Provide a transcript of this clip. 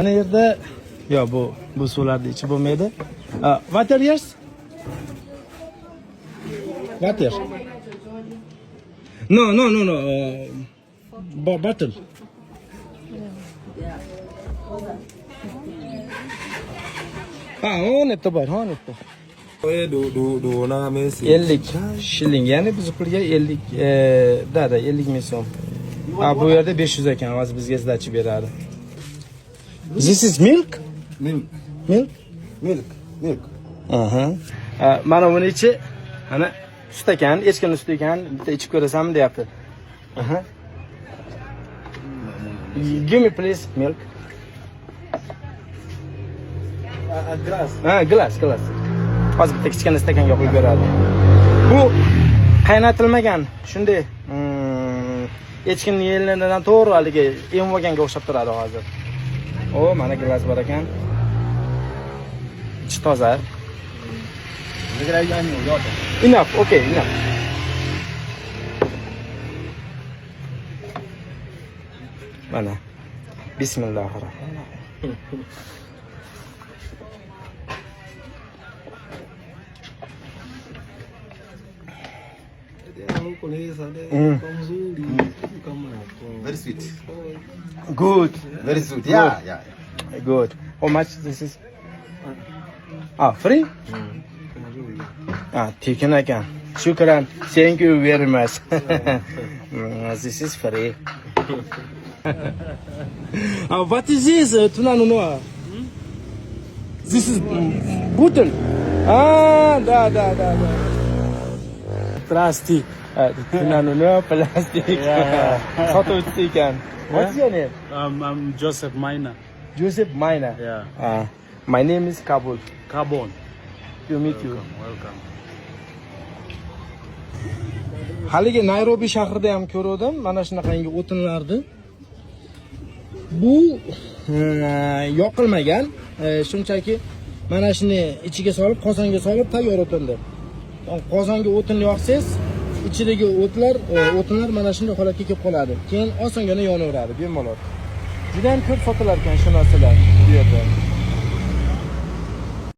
Ana yerda yo bu suvlarni ichib bo'lmaydi. Water yes? Water. No. Bottle. On etdi bor, on etdi. Du na mesi. 50 shilling, ya'ni biz pulga 50 50 ming so'm. Bu yerda 500 ekan, hozir bizga sdachi beradi. This is milk? Milk. Aha. Mana buni ichi ana sut ekan, echkini suti ekan, bitta ichib ko'rasanmi deyapti. Aha. Give me please milk. Glass. Hozir bitta kichkina stakanga qo'yib beradi. Bu qaynatilmagan, shunday echkining yelinidan to'g'ri haligi emib olganga o'xshab turadi hozir. Mana glass bor ekan. Ichi toza. Enough, okay, enough. Mana. Bismillahirrohmanirrohim. Very sweet. Good. Very sweet. Yeah. Good. How much this is? Free? Taken ekan. Shukran. Thank you very much. This is free. What is this? Tunanunua. This is bottle. Da. Plastic. Tunanunua plastic. Sotuvchi ekan. What's your name? I'm Joseph Miner. Joseph Miner. Yeah. My name is Kabul. Carbon. To meet you. Welcome. Haligi Nairobi shahrida ham ko'rdim, mana shunaqangi o'tinlarni. Bu yoqilmagan, shunchaki mana shuni ichiga solib, qozonga solib tayyor o'tindir. Qozonga o'tin yoqsangiz, ichidagi o'tinlar mana shunday holatga kelib qoladi. Keyin osongina yonaveradi, bemalol. Juda ham ko'p sotilar ekan shu narsalar bu yerda.